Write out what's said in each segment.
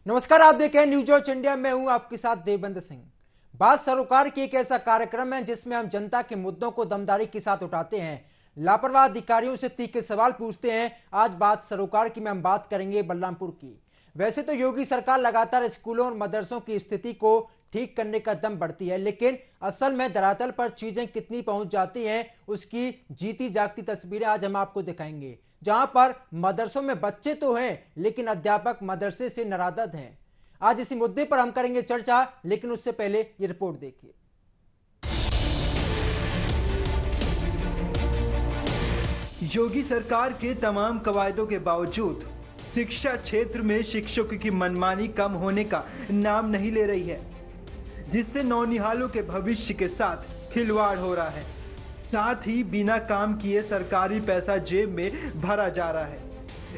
नमस्कार, आप देख रहे हैं न्यूज वॉच इंडिया। मैं हूं आपके साथ देवबंद सिंह। बात सरोकार की एक ऐसा कार्यक्रम है जिसमें हम जनता के मुद्दों को दमदारी के साथ उठाते हैं, लापरवाह अधिकारियों से तीखे सवाल पूछते हैं। आज बात सरोकार की में हम बात करेंगे बलरामपुर की। वैसे तो योगी सरकार लगातार स्कूलों और मदरसों की स्थिति को ठीक करने का दम बढ़ती है, लेकिन असल में धरातल पर चीजें कितनी पहुंच जाती हैं उसकी जीती जागती तस्वीरें आज हम आपको दिखाएंगे। जहां पर मदरसों में बच्चे तो हैं लेकिन अध्यापक मदरसे से नाराज हैं। आज इसी मुद्दे पर हम करेंगे चर्चा, लेकिन उससे पहले ये रिपोर्ट देखिए। योगी सरकार के तमाम कवायदों के बावजूद शिक्षा क्षेत्र में शिक्षकों की मनमानी कम होने का नाम नहीं ले रही है, जिससे नौनिहालों के भविष्य के साथ खिलवाड़ हो रहा है। साथ ही बिना काम किए सरकारी पैसा जेब में भरा जा रहा है।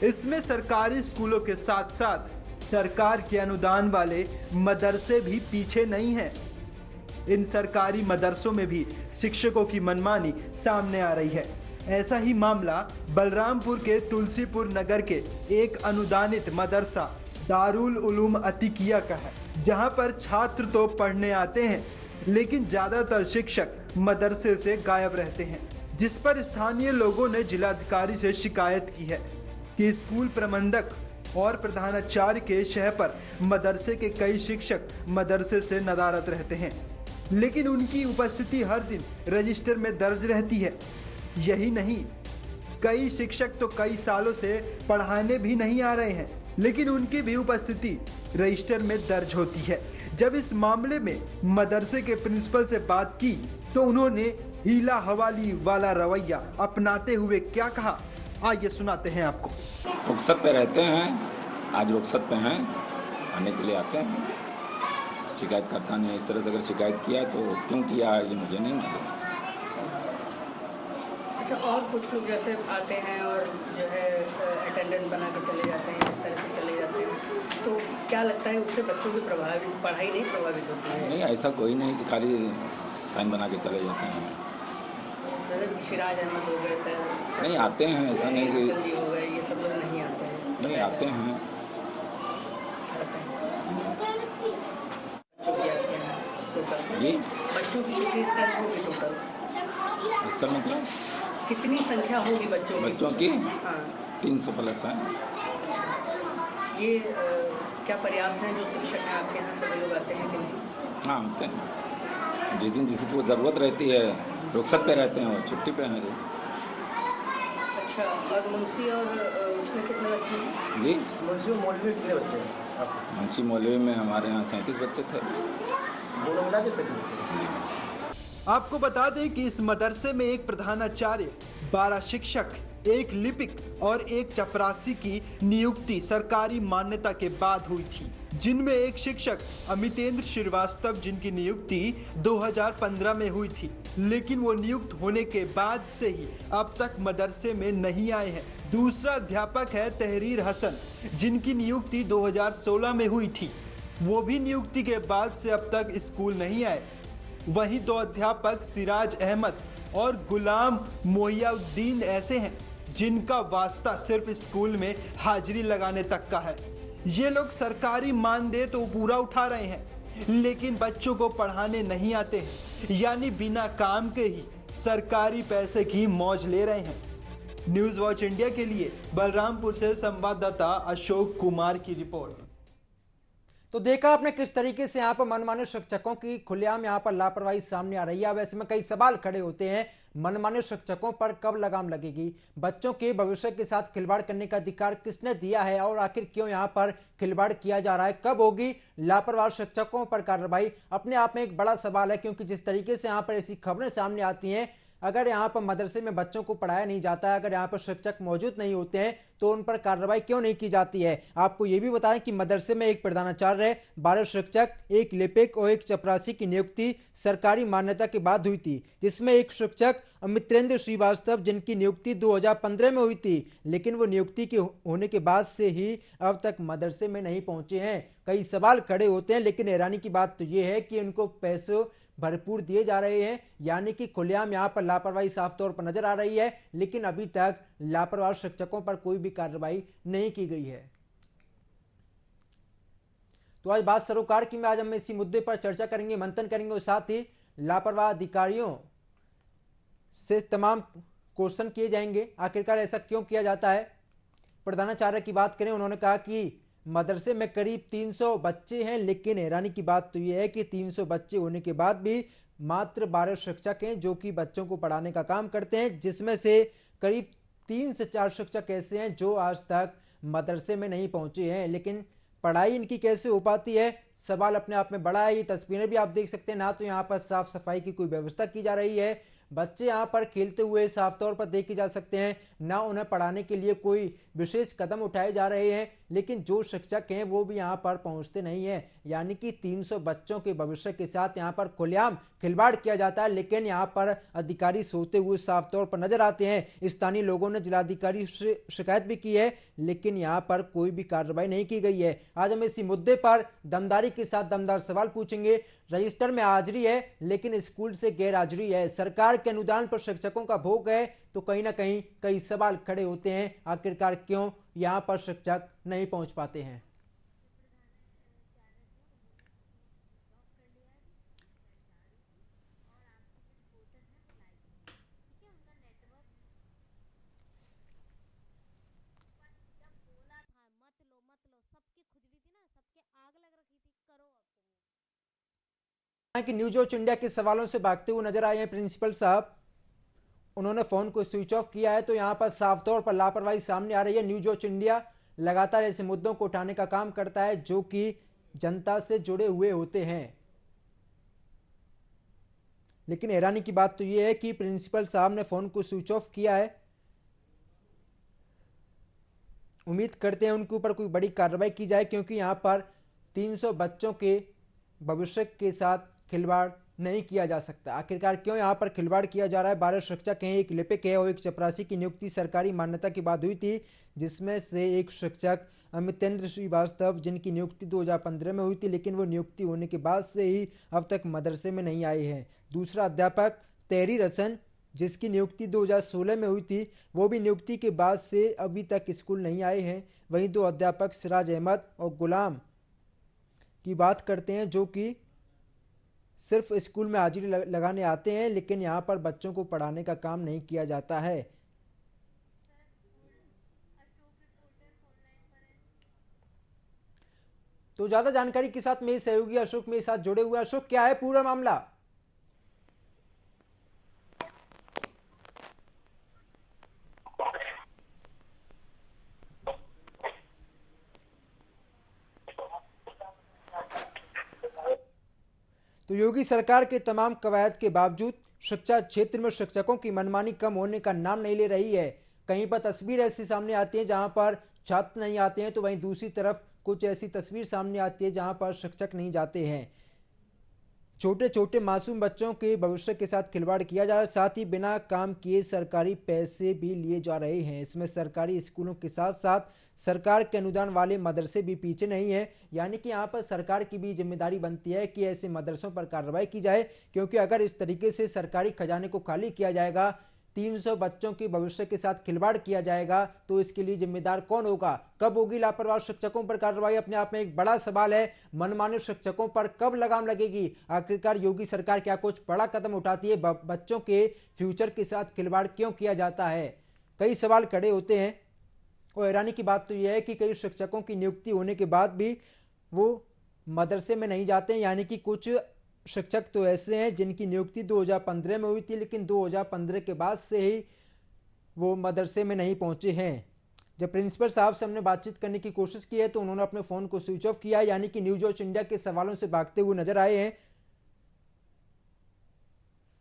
इसमें सरकारी स्कूलों के साथ साथ सरकार के अनुदान वाले मदरसे भी पीछे नहीं हैं। इन सरकारी मदरसों में भी शिक्षकों की मनमानी सामने आ रही है। ऐसा ही मामला बलरामपुर के तुलसीपुर नगर के एक अनुदानित मदरसा दारुल उलूम अतिकिया का है, जहां पर छात्र तो पढ़ने आते हैं लेकिन ज्यादातर शिक्षक मदरसे से गायब रहते हैं, जिस पर स्थानीय लोगों ने जिलाधिकारी से शिकायत की है कि स्कूल प्रबंधक और प्रधानाचार्य के शह पर मदरसे के कई शिक्षक मदरसे से नदारद रहते हैं, लेकिन उनकी उपस्थिति हर दिन रजिस्टर में दर्ज रहती है। यही नहीं, कई शिक्षक तो कई सालों से पढ़ाने भी नहीं आ रहे हैं, लेकिन उनकी भी उपस्थिति रजिस्टर में दर्ज होती है। जब इस मामले में मदरसे के प्रिंसिपल से बात की तो उन्होंने हीला हवाली वाला रवैया अपनाते हुए क्या कहा, आइए सुनाते हैं आपको। रुखसत पे रहते हैं, आज रुखसत पे हैं, आने के लिए आते हैं। शिकायत करता नहीं, इस तरह से अगर शिकायत किया तो क्यों किया ये मुझे नहीं मालूम। अच्छा, और कुछ लोग जैसे आते हैं और जो है अटेंडेंस बना के चले जाते हैं, इस तरह से चले जाते हैं, तो क्या लगता है उससे बच्चों की पढ़ाई नहीं प्रभावित होती है? नहीं, ऐसा कोई नहीं कि खाली साइन बना के चले जाते हैं। जैसे सिराज अहमद हो गए थे, नहीं आते हैं, ऐसा नहीं कि हो गए, ये सब लोग नहीं आते हैं। नहीं आते हैं। जी, बच्चों की कितनी स्ट्रेंथ होगी टोटल? स्तर मतलब कितनी संख्या होगी बच्चों की? हाँ, 300 प्लस है। ये क्या पर्याप्त है जो शिक्षक हैं आपके यहाँ सभी लोग आते हैं कि नहीं? हाँ आते हैं, जिस दिन जिसको ज़रूरत रहती है रुखसत पे रहते हैं और छुट्टी पे हैं। अच्छा, और मुंशी और उसमें कितने बच्चे हैं? जी, मुंशी मौलवी में कितने बच्चे हैं? मुंशी मौलवी में हमारे यहाँ 37 बच्चे थे। दोनों मिला के 37 बच्चे। आपको बता दें कि इस मदरसे में एक प्रधानाचार्य, 12 शिक्षक, एक लिपिक और एक चपरासी की नियुक्ति सरकारी मान्यता के बाद हुई थी, जिनमें एक शिक्षक अमितेंद्र श्रीवास्तव जिनकी नियुक्ति 2015 में हुई थी, लेकिन वो नियुक्त होने के बाद से ही अब तक मदरसे में नहीं आए हैं। दूसरा अध्यापक है तहरीर हसन, जिनकी नियुक्ति 2016 में हुई थी, वो भी नियुक्ति के बाद से अब तक स्कूल नहीं आए। वहीं 2 अध्यापक सिराज अहमद और गुलाम मोहिउद्दीन ऐसे हैं जिनका वास्ता सिर्फ स्कूल में हाजिरी लगाने तक का है। ये लोग सरकारी मानदेय तो पूरा उठा रहे हैं, लेकिन बच्चों को पढ़ाने नहीं आते हैं, यानी बिना काम के ही सरकारी पैसे की मौज ले रहे हैं। न्यूज वॉच इंडिया के लिए बलरामपुर से संवाददाता अशोक कुमार की रिपोर्ट। तो देखा आपने किस तरीके से यहाँ पर मनमाने शिक्षकों की खुलेआम यहाँ पर लापरवाही सामने आ रही है। वैसे में कई सवाल खड़े होते हैं, मनमाने शिक्षकों पर कब लगाम लगेगी? बच्चों के भविष्य के साथ खिलवाड़ करने का अधिकार किसने दिया है और आखिर क्यों यहाँ पर खिलवाड़ किया जा रहा है? कब होगी लापरवाह शिक्षकों पर कार्रवाई? अपने आप में एक बड़ा सवाल है, क्योंकि जिस तरीके से यहाँ पर ऐसी खबरें सामने आती हैं, अगर यहाँ पर मदरसे में बच्चों को पढ़ाया नहीं जाता है, अगर यहाँ पर शिक्षक मौजूद नहीं होते हैं, तो उन पर कार्रवाई क्यों नहीं की जाती है? आपको ये भी बताएं कि मदरसे में एक प्रधानाचार्य, 12 शिक्षक, एक लिपिक और एक चपरासी की नियुक्ति सरकारी मान्यता के बाद हुई थी, जिसमें एक शिक्षक अमितेंद्र श्रीवास्तव जिनकी नियुक्ति 2015 में हुई थी, लेकिन वो नियुक्ति के होने के बाद से ही अब तक मदरसे में नहीं पहुंचे हैं। कई सवाल खड़े होते हैं, लेकिन हैरानी की बात तो ये है कि उनको पैसे भरपूर दिए जा रहे हैं, यानी कि खुलेआम यहां पर लापरवाही साफ तौर पर नजर आ रही है, लेकिन अभी तक लापरवाह शिक्षकों पर कोई भी कार्रवाई नहीं की गई है। तो आज बात सरोकार की में आज हम इसी मुद्दे पर चर्चा करेंगे, मंथन करेंगे और साथ ही लापरवाह अधिकारियों से तमाम क्वेश्चन किए जाएंगे, आखिरकार ऐसा क्यों किया जाता है। प्रधानाचार्य की बात करें, उन्होंने कहा कि मदरसे में करीब 300 बच्चे हैं, लेकिन हैरानी की बात तो यह है कि 300 बच्चे होने के बाद भी मात्र 12 शिक्षक हैं जो कि बच्चों को पढ़ाने का काम करते हैं, जिसमें से करीब 3 से 4 शिक्षक ऐसे हैं जो आज तक मदरसे में नहीं पहुंचे हैं। लेकिन पढ़ाई इनकी कैसे हो पाती है, सवाल अपने आप में बड़ा है। ये तस्वीरें भी आप देख सकते हैं, ना तो यहाँ पर साफ सफाई की कोई व्यवस्था की जा रही है, बच्चे यहाँ पर खेलते हुए साफ तौर पर देखे जा सकते हैं, ना उन्हें पढ़ाने के लिए कोई विशेष कदम उठाए जा रहे हैं, लेकिन जो शिक्षक हैं वो भी यहाँ पर पहुँचते नहीं हैं। यानी कि 300 बच्चों के भविष्य के साथ यहाँ पर खुलेआम खिलवाड़ किया जाता है, लेकिन यहाँ पर अधिकारी सोते हुए साफ तौर पर नजर आते हैं। स्थानीय लोगों ने जिलाधिकारी से शिकायत भी की है, लेकिन यहाँ पर कोई भी कार्रवाई नहीं की गई है। आज हम इसी मुद्दे पर दमदारी के साथ दमदार सवाल पूछेंगे। रजिस्टर में हाजिरी है, लेकिन स्कूल से गैर हाजिरी है, सरकार के अनुदान पर शिक्षकों का भोग है, तो कहीं ना कहीं कई सवाल खड़े होते हैं, आखिरकार क्यों यहाँ पर शिक्षक नहीं पहुंच पाते हैं। कि न्यूज ऑफ इंडिया के सवालों से भागते हुए नजर आए हैं प्रिंसिपल साहब, उन्होंने फोन को स्विच ऑफ किया है, तो यहां पर साफ तौर पर लापरवाही सामने आ रही है। न्यूज ऑफ इंडिया लगातार ऐसे मुद्दों को उठाने का काम करता है जो कि जनता से जुड़े हुए होते हैं, लेकिन हैरानी की बात तो यह है कि प्रिंसिपल साहब ने फोन को स्विच ऑफ किया है। उम्मीद करते हैं उनके ऊपर कोई बड़ी कार्रवाई की जाए, क्योंकि यहां पर 300 बच्चों के भविष्य के साथ खिलवाड़ नहीं किया जा सकता। आखिरकार क्यों यहाँ पर खिलवाड़ किया जा रहा है। 12 शिक्षक हैं, एक लिपिक है और एक चपरासी की नियुक्ति सरकारी मान्यता के बाद हुई थी, जिसमें से एक शिक्षक अमितेंद्र श्रीवास्तव जिनकी नियुक्ति 2015 में हुई थी, लेकिन वो नियुक्ति होने के बाद से ही अब तक मदरसे में नहीं आए हैं। दूसरा अध्यापक तहरीर हसन जिसकी नियुक्ति 2016 में हुई थी, वो भी नियुक्ति के बाद से अभी तक स्कूल नहीं आए हैं। वहीं 2 अध्यापक सिराज अहमद और गुलाम की बात करते हैं जो कि सिर्फ स्कूल में हाजिरी लगाने आते हैं, लेकिन यहाँ पर बच्चों को पढ़ाने का काम नहीं किया जाता है। तो ज्यादा जानकारी के साथ मेरे सहयोगी अशोक मेरे साथ जुड़े हुए। अशोक, क्या है पूरा मामला? तो योगी सरकार के तमाम कवायद के बावजूद शिक्षा क्षेत्र में शिक्षकों की मनमानी कम होने का नाम नहीं ले रही है। कहीं पर तस्वीर ऐसी सामने आती है जहां पर छात्र नहीं आते हैं, तो वहीं दूसरी तरफ कुछ ऐसी तस्वीर सामने आती है जहां पर शिक्षक नहीं जाते हैं। छोटे छोटे मासूम बच्चों के भविष्य के साथ खिलवाड़ किया जा रहा है, साथ ही बिना काम किए सरकारी पैसे भी लिए जा रहे हैं। इसमें सरकारी स्कूलों के साथ साथ सरकार के अनुदान वाले मदरसे भी पीछे नहीं है। यानी कि यहाँ पर सरकार की भी जिम्मेदारी बनती है कि ऐसे मदरसों पर कार्रवाई की जाए, क्योंकि अगर इस तरीके से सरकारी खजाने को खाली किया जाएगा, 300 बच्चों के भविष्य के साथ खिलवाड़ किया जाएगा, तो इसके लिए जिम्मेदार कौन होगा? कब होगी लापरवाह शिक्षकों पर कार्रवाई? अपने आप में एक बड़ा सवाल है। मनमाने शिक्षकों पर कब लगाम लगेगी? आखिरकार योगी सरकार क्या कुछ बड़ा कदम उठाती है? बच्चों के फ्यूचर के साथ खिलवाड़ क्यों किया जाता है? कई सवाल खड़े होते हैं। और हैरानी की बात तो यह है कि कई शिक्षकों की नियुक्ति होने के बाद भी वो मदरसे में नहीं जाते हैं। यानी कि कुछ शिक्षक तो ऐसे हैं जिनकी नियुक्ति 2015 में हुई थी, लेकिन 2015 के बाद से ही वो मदरसे में नहीं पहुंचे हैं। जब प्रिंसिपल साहब से हमने बातचीत करने की कोशिश की है, तो उन्होंने अपने फ़ोन को स्विच ऑफ किया है। यानी कि न्यूज ऑफ इंडिया के सवालों से भागते हुए नजर आए हैं।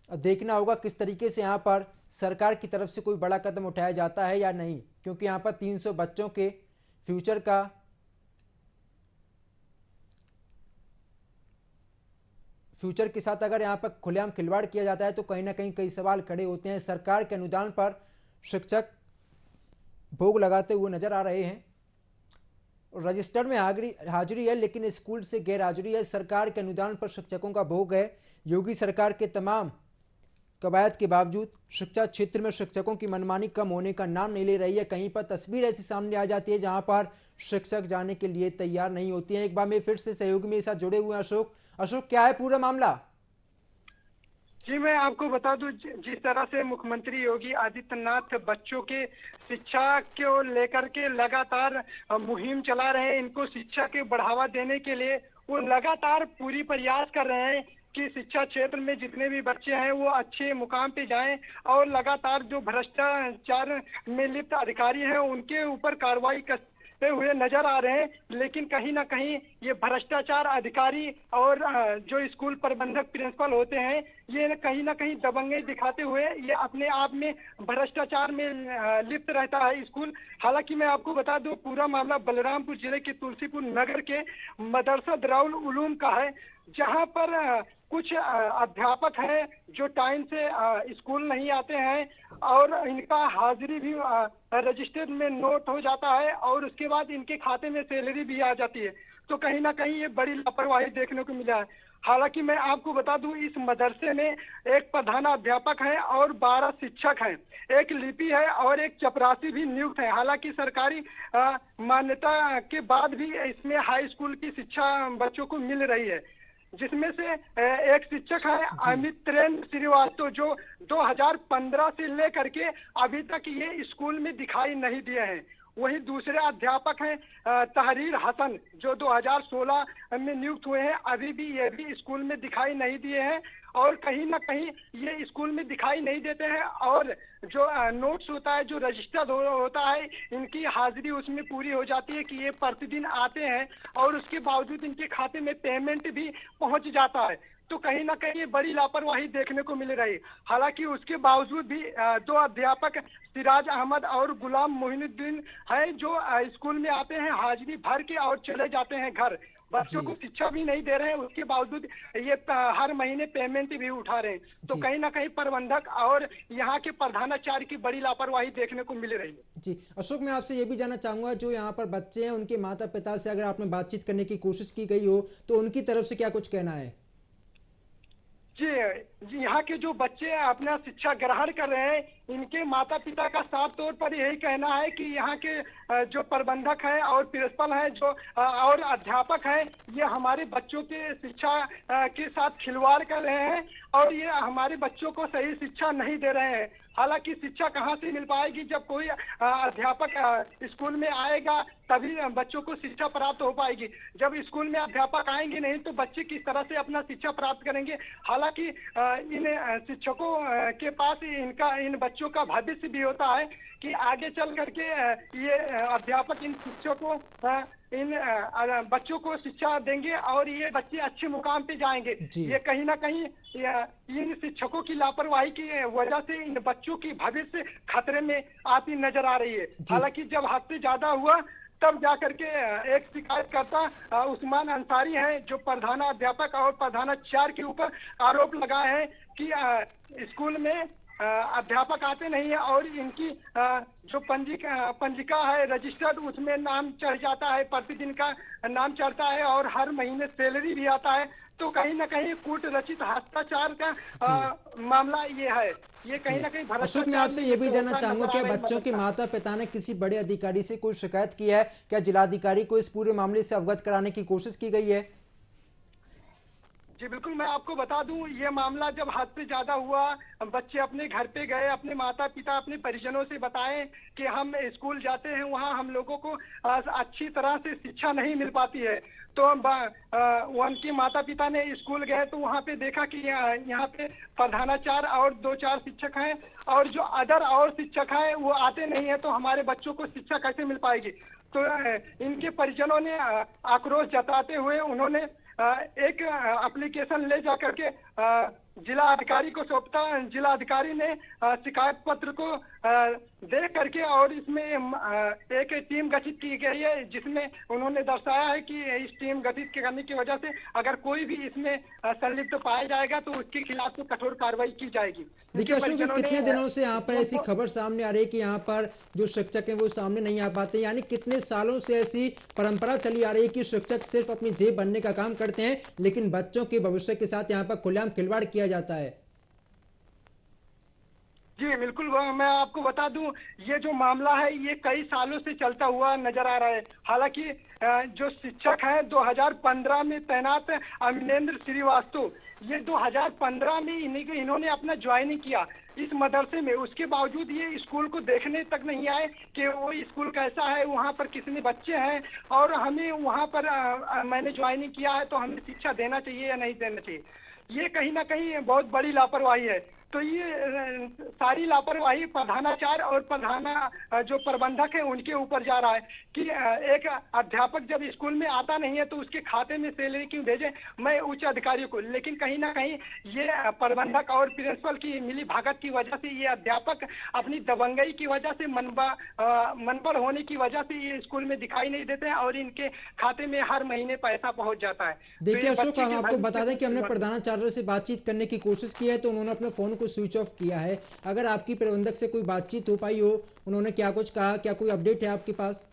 देखना होगा किस तरीके से यहाँ पर सरकार की तरफ से कोई बड़ा कदम उठाया जाता है या नहीं, क्योंकि यहाँ पर 300 बच्चों के फ्यूचर के साथ अगर यहाँ पर खुलेआम खिलवाड़ किया जाता है, तो कहीं ना कहीं कई सवाल खड़े होते हैं। सरकार के अनुदान पर शिक्षक भोग लगाते हुए नजर आ रहे हैं। रजिस्टर में हाजिरी है, लेकिन स्कूल से गैर हाजिरी है। सरकार के अनुदान पर शिक्षकों का भोग है। योगी सरकार के तमाम कवायद के बावजूद शिक्षा क्षेत्र में शिक्षकों की मनमानी कम होने का नाम नहीं ले रही है। कहीं पर तस्वीर ऐसी सामने आ जाती है जहां पर शिक्षक जाने के लिए तैयार नहीं होती हैं। एक बार में फिर से सहयोगी मेरे साथ जुड़े हुए हैं अशोक, क्या है पूरा मामला? जी, मैं आपको बता दूं, जिस तरह से मुख्यमंत्री योगी आदित्यनाथ बच्चों के शिक्षा को लेकर के लगातार मुहिम चला रहे हैं, इनको शिक्षा के बढ़ावा देने के लिए वो लगातार पूरी प्रयास कर रहे हैं कि शिक्षा क्षेत्र में जितने भी बच्चे हैं वो अच्छे मुकाम पे जाएं और लगातार जो भ्रष्टाचार में लिप्त अधिकारी हैं उनके ऊपर कार्रवाई करते हुए नजर आ रहे हैं। लेकिन कहीं ना कहीं ये भ्रष्टाचार अधिकारी और जो स्कूल प्रबंधक प्रिंसिपल होते हैं ये कहीं ना कहीं दबंगे दिखाते हुए ये अपने आप में भ्रष्टाचार में लिप्त रहता है स्कूल। हालांकि मैं आपको बता दूं, पूरा मामला बलरामपुर जिले के तुलसीपुर नगर के मदरसा दारुल उलूम का है, जहां पर कुछ अध्यापक हैं जो टाइम से स्कूल नहीं आते हैं और इनका हाजिरी भी रजिस्टर में नोट हो जाता है और उसके बाद इनके खाते में सैलरी भी आ जाती है। तो कहीं ना कहीं ये बड़ी लापरवाही देखने को मिला है। हालांकि मैं आपको बता दूं, इस मदरसे में एक प्रधानाध्यापक है और 12 शिक्षक हैं, एक लिपि है और एक चपरासी भी नियुक्त है। हालांकि सरकारी मान्यता के बाद भी इसमें हाई स्कूल की शिक्षा बच्चों को मिल रही है, जिसमें से एक शिक्षक है अमित्रेन श्रीवास्तव जो 2015 से लेकर के अभी तक ये स्कूल में दिखाई नहीं दिए हैं। वही दूसरे अध्यापक हैं तहरीर हसन जो 2016 में नियुक्त हुए हैं, अभी भी ये भी स्कूल में दिखाई नहीं दिए हैं और कहीं ना कहीं ये स्कूल में दिखाई नहीं देते हैं। और जो नोट्स होता है, जो रजिस्टर्ड होता है, इनकी हाजिरी उसमें पूरी हो जाती है कि ये प्रतिदिन आते हैं और उसके बावजूद इनके खाते में पेमेंट भी पहुंच जाता है। तो कहीं ना कहीं बड़ी लापरवाही देखने को मिल रही। हालांकि उसके बावजूद भी 2 अध्यापक सिराज अहमद और गुलाम मोहिनुद्दीन हैं जो स्कूल में आते हैं, हाजिरी भर के और चले जाते हैं घर। बच्चों को शिक्षा भी नहीं दे रहे हैं, उसके बावजूद ये हर महीने पेमेंट भी उठा रहे हैं। तो कहीं ना कहीं प्रबंधक और यहाँ के प्रधानाचार्य की बड़ी लापरवाही देखने को मिल रही है। जी अशोक, मैं आपसे ये भी जानना चाहूंगा, जो यहाँ पर बच्चे हैं उनके माता पिता से अगर आपने बातचीत करने की कोशिश की गई हो तो उनकी तरफ से क्या कुछ कहना है? जी, यहाँ के जो बच्चे अपना शिक्षा ग्रहण कर रहे हैं, इनके माता पिता का साफ तौर पर यही कहना है कि यहाँ के जो प्रबंधक है और प्रिंसिपल है जो और अध्यापक है, ये हमारे बच्चों के शिक्षा के साथ खिलवाड़ कर रहे हैं और ये हमारे बच्चों को सही शिक्षा नहीं दे रहे हैं। हालांकि शिक्षा कहाँ से मिल पाएगी, जब कोई अध्यापक स्कूल में आएगा तभी बच्चों को शिक्षा प्राप्त हो पाएगी। जब स्कूल में अध्यापक आएंगे नहीं तो बच्चे किस तरह से अपना शिक्षा प्राप्त करेंगे। हालांकि इन शिक्षकों के पास इन बच्चों का भविष्य भी होता है कि आगे चल करके ये अध्यापक इन शिक्षकों इन बच्चों को शिक्षा देंगे और ये बच्चे अच्छे मुकाम पे जाएंगे। ये कहीं ना कहीं इन शिक्षकों की लापरवाही की वजह से इन बच्चों की भविष्य खतरे में आती नजर आ रही है। हालांकि जब हद से ज्यादा हुआ तब जाकर के एक शिकायतकर्ता उस्मान अंसारी हैं जो प्रधानाध्यापक और प्रधानाचार्य के ऊपर आरोप लगाए हैं कि स्कूल में अध्यापक आते नहीं है और इनकी जो पंजिका है रजिस्टर्ड, उसमें नाम चढ़ जाता है, प्रतिदिन का नाम चढ़ता है और हर महीने सैलरी भी आता है। तो कहीं ना कहीं कूट रचित भ्रष्टाचार का मामला ये है। ये कहीं ना कहीं अशोक, मैं आपसे ये भी जानना चाहूंगा, क्या बच्चों के माता पिता ने किसी बड़े अधिकारी से कोई शिकायत की है? क्या जिलाधिकारी को इस पूरे मामले से अवगत कराने की कोशिश की गई है? जी बिल्कुल, मैं आपको बता दूं, ये मामला जब हद से ज्यादा हुआ, बच्चे अपने घर पे गए, अपने माता पिता अपने परिजनों से बताएं कि हम स्कूल जाते हैं, वहाँ हम लोगों को अच्छी तरह से शिक्षा नहीं मिल पाती है। तो उनके माता पिता ने स्कूल गए तो वहाँ पे देखा कि यहाँ पे प्रधानाचार्य और 2-4 शिक्षक हैं और जो अदर और शिक्षक हैं वो आते नहीं है, तो हमारे बच्चों को शिक्षा कैसे मिल पाएगी। तो इनके परिजनों ने आक्रोश जताते हुए उन्होंने एक एप्लीकेशन ले जाकर के जिला अधिकारी को सौंपता। जिला अधिकारी ने शिकायत पत्र को देख करके और इसमें एक टीम गठित की गई है, जिसमें उन्होंने दर्शाया है कि इस टीम गठित करने की वजह से अगर कोई भी इसमें संलिप्त पाया जाएगा तो उसके खिलाफ तो कठोर कार्रवाई की जाएगी। देखिए अशोक, कितने दिनों से यहाँ पर ऐसी खबर सामने आ रही है कि यहाँ पर जो शिक्षक हैं वो सामने नहीं आ पाते, यानी कितने सालों से ऐसी परंपरा चली आ रही है कि शिक्षक सिर्फ अपनी जेब बनने का काम करते हैं, लेकिन बच्चों के भविष्य के साथ यहाँ पर खुलेआम खिलवाड़ किया जाता है। जी बिल्कुल, मैं आपको बता दूं, ये जो मामला है ये कई सालों से चलता हुआ नजर आ रहा है। हालांकि जो शिक्षक हैं 2015 में तैनात अमरेंद्र श्रीवास्तव, ये 2015 में इन्होंने अपना ज्वाइनिंग किया इस मदरसे में। उसके बावजूद ये स्कूल को देखने तक नहीं आए कि वो स्कूल कैसा है, वहाँ पर कितने बच्चे हैं, और हमें वहाँ पर मैंने ज्वाइनिंग किया है तो हमें शिक्षा देना चाहिए या नहीं देना चाहिए। ये कहीं ना कहीं बहुत बड़ी लापरवाही है। तो ये सारी लापरवाही प्रधानाचार्य और जो प्रबंधक है उनके ऊपर जा रहा है कि एक अध्यापक जब स्कूल में आता नहीं है तो उसके खाते में सैलरी क्यों भेजे, मैं उच्च अधिकारियों को। लेकिन कहीं ना कहीं ये प्रबंधक और प्रिंसिपल की मिली भगत की वजह से ये अध्यापक अपनी दबंगई की वजह से मनबड़ होने की वजह से ये स्कूल में दिखाई नहीं देते हैं और इनके खाते में हर महीने पैसा पहुंच जाता है। देखिए तो अशोक, हम आपको बता दें कि हमने प्रधानाचार्य से बातचीत करने की कोशिश की है तो उन्होंने अपने फोन को स्विच ऑफ किया है। अगर आपकी प्रबंधक से कोई बातचीत हो पाई हो, उन्होंने क्या कुछ कहा, क्या कोई अपडेट है आपके पास?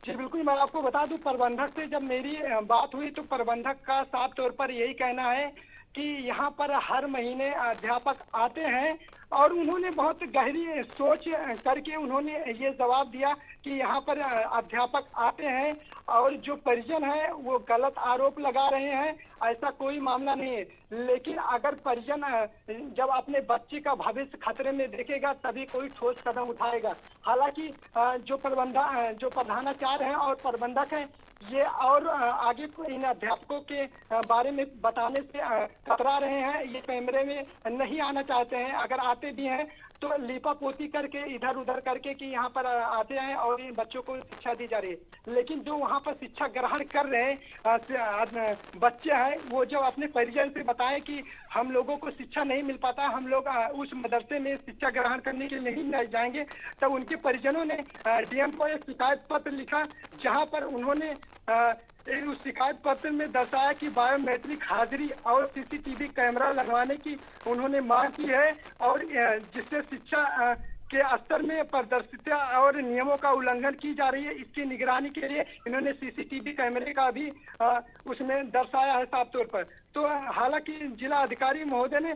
जी बिल्कुल, मैं आपको बता दूं, प्रबंधक से जब मेरी बात हुई तो प्रबंधक का साफ तौर पर यही कहना है कि यहाँ पर हर महीने अध्यापक आते हैं और उन्होंने बहुत गहरी सोच करके उन्होंने ये जवाब दिया कि यहाँ पर अध्यापक आते हैं और जो परिजन है वो गलत आरोप लगा रहे हैं, ऐसा कोई मामला नहीं है। लेकिन अगर परिजन जब अपने बच्चे का भविष्य खतरे में देखेगा तभी कोई ठोस कदम उठाएगा। हालांकि जो प्रधानाचार्य हैं और प्रबंधक हैं ये और आगे को इन अध्यापकों के बारे में बताने से कतरा रहे हैं। ये कैमरे में नहीं आना चाहते हैं, अगर आते भी हैं तो लीपा पोती करके इधर उधर करके कि यहाँ पर आते हैं और इन बच्चों को शिक्षा दी जा रही है। लेकिन जो वहाँ पर शिक्षा ग्रहण कर रहे हैं बच्चे हैं वो जब अपने परिजन से बताएं कि हम लोगों को शिक्षा नहीं मिल पाता, हम लोग उस मदरसे में शिक्षा ग्रहण करने के लिए नहीं जाएंगे, तब उनके परिजनों ने डीएम को एक शिकायत पत्र लिखा जहाँ पर उन्होंने उस शिकायत पत्र में दर्शाया कि बायोमेट्रिक हाजिरी और सीसीटीवी कैमरा लगवाने की उन्होंने मांग की है और जिससे शिक्षा के स्तर में पारदर्शिता और नियमों का उल्लंघन की जा रही है, इसकी निगरानी के लिए इन्होंने सीसीटीवी कैमरे का भी उसमें दर्शाया है साफ तौर पर। तो हालांकि जिला अधिकारी महोदय ने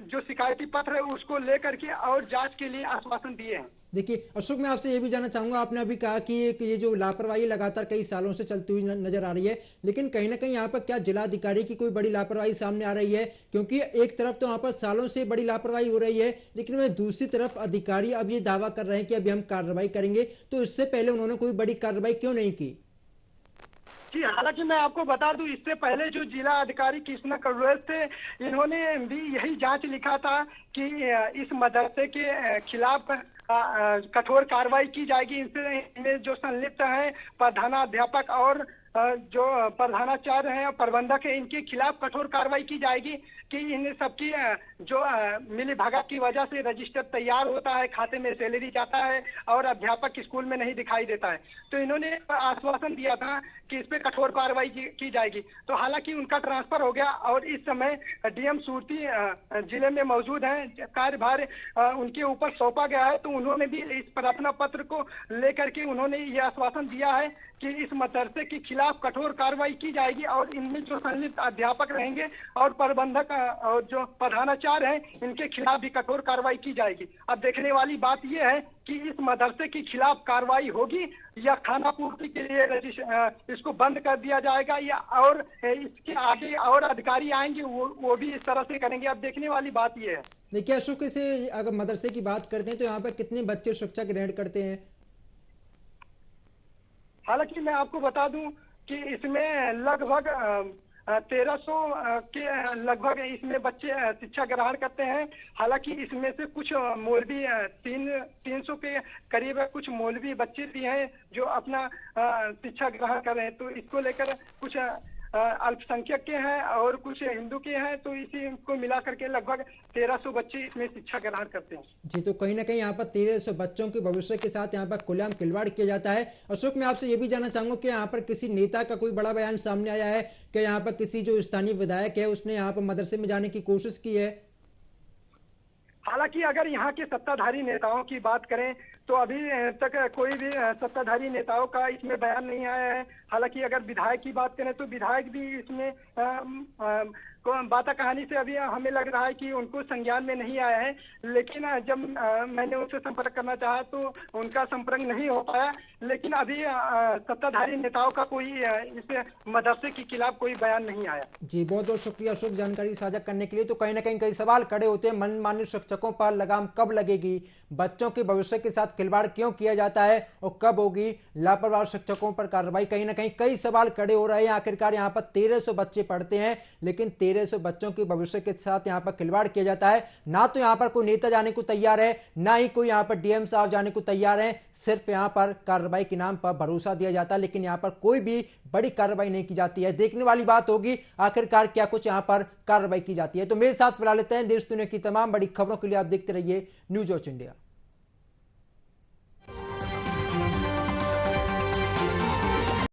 जो शिकायती पत्र है उसको लेकर के और जांच के लिए आश्वासन दिए हैं। देखिए अशोक, मैं आपसे ये भी जानना चाहूंगा, आपने अभी कहा कि ये जो लापरवाही लगातार कई सालों से चलती हुई नजर आ रही है, लेकिन कहीं ना कहीं यहाँ पर क्या जिला अधिकारी की कोई बड़ी लापरवाही सामने आ रही है? क्योंकि एक तरफ तो यहाँ पर सालों से बड़ी लापरवाही हो रही है, लेकिन वह दूसरी तरफ अधिकारी अब ये दावा कर रहे हैं कि अभी हम कार्रवाई करेंगे, तो इससे पहले उन्होंने कोई बड़ी कार्रवाई क्यों नहीं की? जी, हालांकि मैं आपको बता दूं, इससे पहले जो जिला अधिकारी कृष्णा करुएस थे इन्होंने भी यही जांच लिखा था कि इस मदरसे के खिलाफ कठोर कार्रवाई की जाएगी। इनमें जो संलिप्त हैं प्रधानाध्यापक और जो प्रधानाचार्य हैं और प्रबंधक है इनके खिलाफ कठोर कार्रवाई की जाएगी कि इन सबकी जो मिली भगत की वजह से रजिस्टर तैयार होता है, खाते में सैलरी जाता है और अध्यापक स्कूल में नहीं दिखाई देता है। तो इन्होंने आश्वासन दिया था कि इस पे कठोर कार्रवाई की जाएगी। तो हालांकि उनका ट्रांसफर हो गया और इस समय डीएम सूरती जिले में मौजूद हैं, कार्यभार उनके ऊपर सौंपा गया है। तो उन्होंने भी इस प्रार्थना पत्र को लेकर के उन्होंने ये आश्वासन दिया है कि इस मदरसे के खिलाफ कठोर कार्रवाई की जाएगी और इनमें जो संलिप्त अध्यापक रहेंगे और प्रबंधक और जो प्रधानाचार्य हैं इनके खिलाफ भी कठोर कार्रवाई की जाएगी। अब देखने वाली बात यह है कि इस मदरसे के खिलाफ कार्रवाई होगी या खाना पूर्ति के लिए इसको बंद कर दिया जाएगा या और इसके आगे और अधिकारी आएंगे वो भी इस तरह से करेंगे। अब देखने वाली बात यह है। देखिए अशोक, से अगर मदरसे की बात करते हैं तो यहाँ पर कितने बच्चे शिक्षा ग्रहण करते हैं? हालांकि मैं आपको बता दूं कि इसमें लगभग 1300 के लगभग इसमें बच्चे शिक्षा ग्रहण करते हैं। हालांकि इसमें से कुछ मौलवी 300 के करीब कुछ मौलवी बच्चे भी हैं जो अपना शिक्षा ग्रहण कर रहे हैं। तो इसको लेकर कुछ अल्पसंख्यक के हैं और कुछ हिंदू के हैं, तो इसी को मिला करके लगभग 1300 बच्चे इसमें शिक्षा ग्रहण करते हैं। जी, तो कहीं ना कहीं यहाँ पर 1300 बच्चों के भविष्य के साथ यहाँ पर खुलेआम खिलवाड़ किया जाता है। अशोक, मैं आपसे ये भी जानना चाहूंगा कि यहाँ पर किसी नेता का कोई बड़ा बयान सामने आया है कि यहाँ पर किसी जो स्थानीय विधायक है उसने यहाँ पर मदरसे में जाने की कोशिश की है? हालांकि अगर यहाँ के सत्ताधारी नेताओं की बात करें तो अभी तक कोई भी सत्ताधारी नेताओं का इसमें बयान नहीं आया है। हालांकि अगर विधायक की बात करें तो विधायक भी इसमें बाता कहानी से अभी हमें लग रहा है कि उनको संज्ञान में नहीं आया है। लेकिन जब मैंने उनसे संपर्क करना चाहा तो उनका संपर्क नहीं हो पाया। लेकिन अभी सत्ताधारी नेताओं का कोई इस मदरसे के खिलाफ कोई बयान नहीं आया। जी बहुत बहुत शुक्रिया अशोक जानकारी साझा करने के लिए। तो कहीं ना कहीं कई सवाल खड़े होते हैं, मनमाने शिक्षकों पर लगाम कब लगेगी, बच्चों के भविष्य के साथ खिलवाड़ क्यों किया जाता है और कब होगी लापरवाह शिक्षकों पर कार्रवाई। कहीं ना कहीं कई सवाल खड़े हो रहे हैं। आखिरकार यहाँ पर 1300 बच्चे पढ़ते हैं, लेकिन 1300 बच्चों के भविष्य के साथ यहाँ पर खिलवाड़ किया जाता है। ना तो यहाँ पर कोई नेता जाने को तैयार है, ना ही कोई यहाँ पर डीएम साहब जाने को तैयार है। सिर्फ यहाँ पर कार्रवाई के नाम पर भरोसा दिया जाता है, लेकिन यहाँ पर कोई भी बड़ी कार्रवाई नहीं की जाती है। देखने वाली बात होगी आखिरकार क्या कुछ यहाँ पर कार्रवाई की जाती है। तो मेरे साथ फिलहाल लेते हैं। देश दुनिया की तमाम बड़ी खबरों के लिए आप देखते रहिए न्यूज़ वॉच इंडिया।